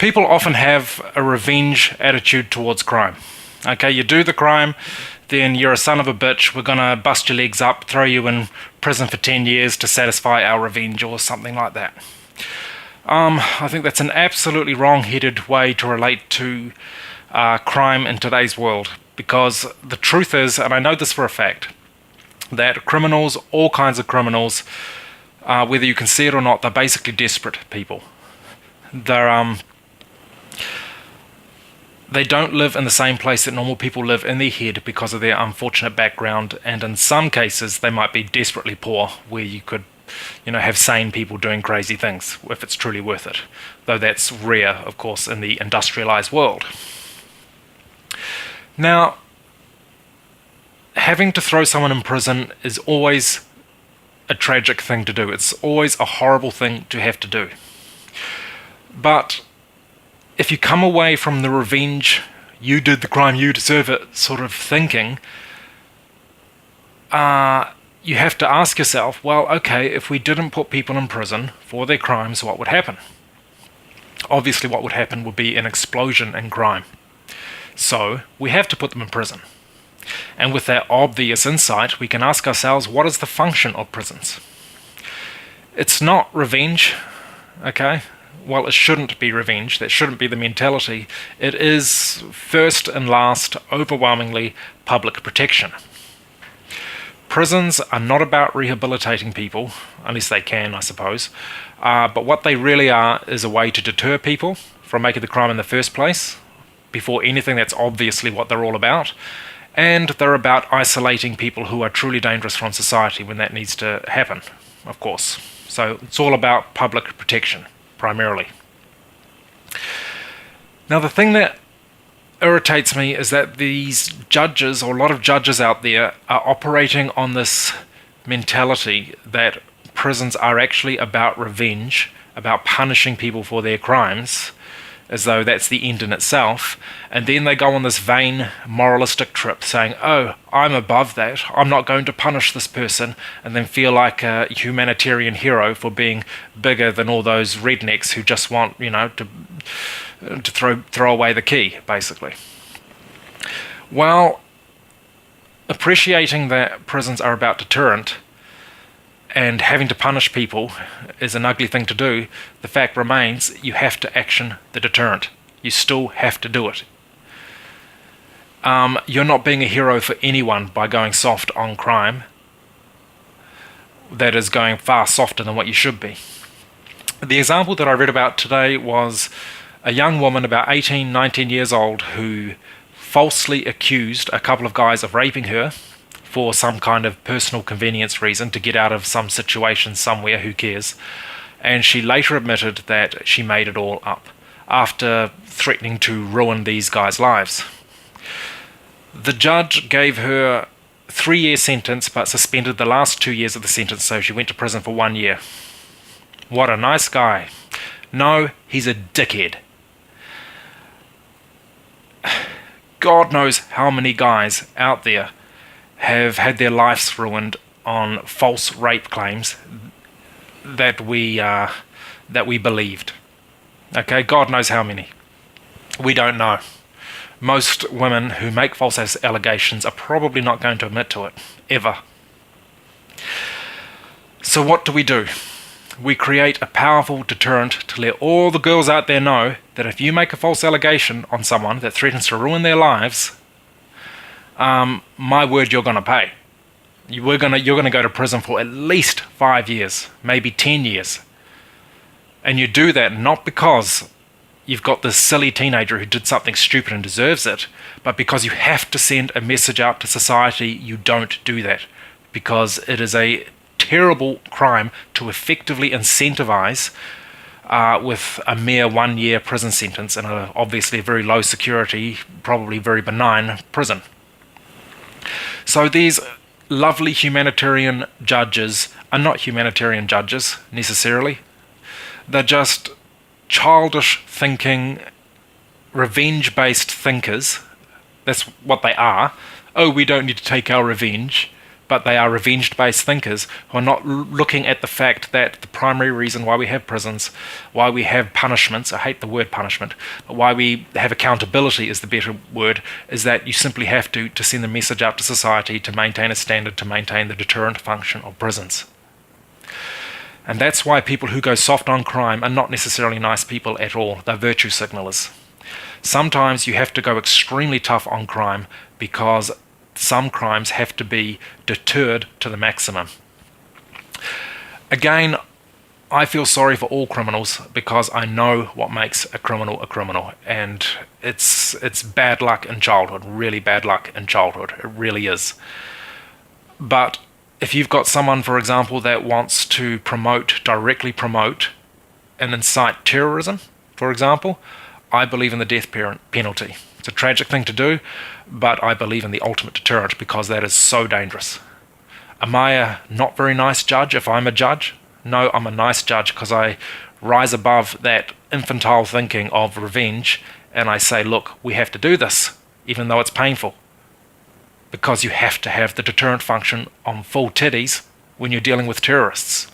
people often have a revenge attitude towards crime. Okay, you do the crime, then you're a son of a bitch, we're gonna bust your legs up, throw you in prison for 10 years to satisfy our revenge or something like that. I think that's an absolutely wrong-headed way to relate to crime in today's world, because the truth is, and I know this for a fact, that criminals, all kinds of criminals, whether you can see it or not, they're basically desperate people. They don't live in the same place that normal people live in their head because of their unfortunate background, and in some cases they might be desperately poor, where you could have sane people doing crazy things if it's truly worth it, though that's rare, of course, in the industrialized world. Now, having to throw someone in prison is always a tragic thing to do. It's always a horrible thing to have to do. But if you come away from the revenge, you did the crime, you deserve it sort of thinking, you have to ask yourself, well, okay, if we didn't put people in prison for their crimes, what would happen? Obviously what would happen would be an explosion in crime. So we have to put them in prison. And with that obvious insight, we can ask ourselves, what is the function of prisons? It's not revenge, okay? Well, it shouldn't be revenge. That shouldn't be the mentality. It is, first and last, overwhelmingly public protection. Prisons are not about rehabilitating people, unless they can, I suppose. But what they really are is a way to deter people from making the crime in the first place, before anything. That's obviously what they're all about. And they're about isolating people who are truly dangerous from society when that needs to happen, of course. So it's all about public protection, primarily. Now, the thing that irritates me is that these judges, or a lot of judges out there, are operating on this mentality that prisons are actually about revenge, about punishing people for their crimes, as though that's the end in itself, and then they go on this vain moralistic trip saying, oh, I'm above that, I'm not going to punish this person, and then feel like a humanitarian hero for being bigger than all those rednecks who just want, to throw away the key, basically. Well, appreciating that prisons are about deterrent and having to punish people is an ugly thing to do, the fact remains you have to action the deterrent. You still have to do it. You're not being a hero for anyone by going soft on crime. That is going far softer than what you should be. The example that I read about today was a young woman about 18, 19 years old who falsely accused a couple of guys of raping her for some kind of personal convenience reason, to get out of some situation somewhere, who cares. And she later admitted that she made it all up, after threatening to ruin these guys' lives. The judge gave her a 3-year sentence, but suspended the last 2 years of the sentence, so she went to prison for 1 year. What a nice guy. No, he's a dickhead. God knows how many guys out there have had their lives ruined on false rape claims that we believed. Okay, God knows how many. We don't know. Most women who make false allegations are probably not going to admit to it, ever. So what do? We create a powerful deterrent to let all the girls out there know that if you make a false allegation on someone that threatens to ruin their lives, my word, you're going to pay. You're going to go to prison for at least 5 years, maybe 10 years. And you do that not because you've got this silly teenager who did something stupid and deserves it, but because you have to send a message out to society. You don't do that, because it is a terrible crime to effectively incentivize with a mere 1 year prison sentence in obviously a very low security, probably very benign prison. So these lovely humanitarian judges are not humanitarian judges necessarily. They're just childish thinking, revenge-based thinkers. That's what they are. Oh, we don't need to take our revenge. but they are revenge-based thinkers who are not looking at the fact that the primary reason why we have prisons, why we have punishments, I hate the word punishment, but why we have accountability is the better word, is that you simply have to send a message out to society to maintain a standard, to maintain the deterrent function of prisons. And that's why people who go soft on crime are not necessarily nice people at all. They're virtue signalers. Sometimes you have to go extremely tough on crime because some crimes have to be deterred to the maximum. Again, I feel sorry for all criminals because I know what makes a criminal, and it's bad luck in childhood, really bad luck in childhood. It really is. But if you've got someone, for example, that wants to directly promote and incite terrorism, for example, I believe in the death penalty. It's a tragic thing to do, but I believe in the ultimate deterrent because that is so dangerous. Am I a not very nice judge if I'm a judge? No, I'm a nice judge because I rise above that infantile thinking of revenge and I say, look, we have to do this, even though it's painful. Because you have to have the deterrent function on full titties when you're dealing with terrorists.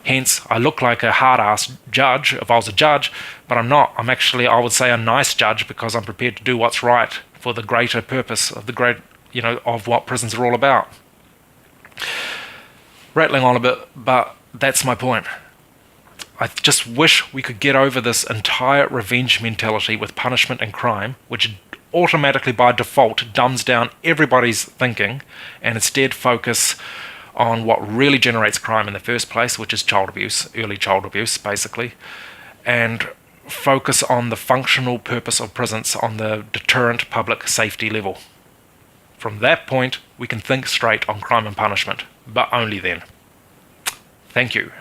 Hence, I look like a hard-ass judge if I was a judge, but I'm not. I'm actually, I would say, a nice judge because I'm prepared to do what's right for the greater purpose of of what prisons are all about. Rattling on a bit, but that's my point. I just wish we could get over this entire revenge mentality with punishment and crime, which automatically by default dumbs down everybody's thinking and instead focus on what really generates crime in the first place, which is child abuse, early child abuse basically, and focus on the functional purpose of prisons on the deterrent public safety level. From that point, we can think straight on crime and punishment, but only then. Thank you.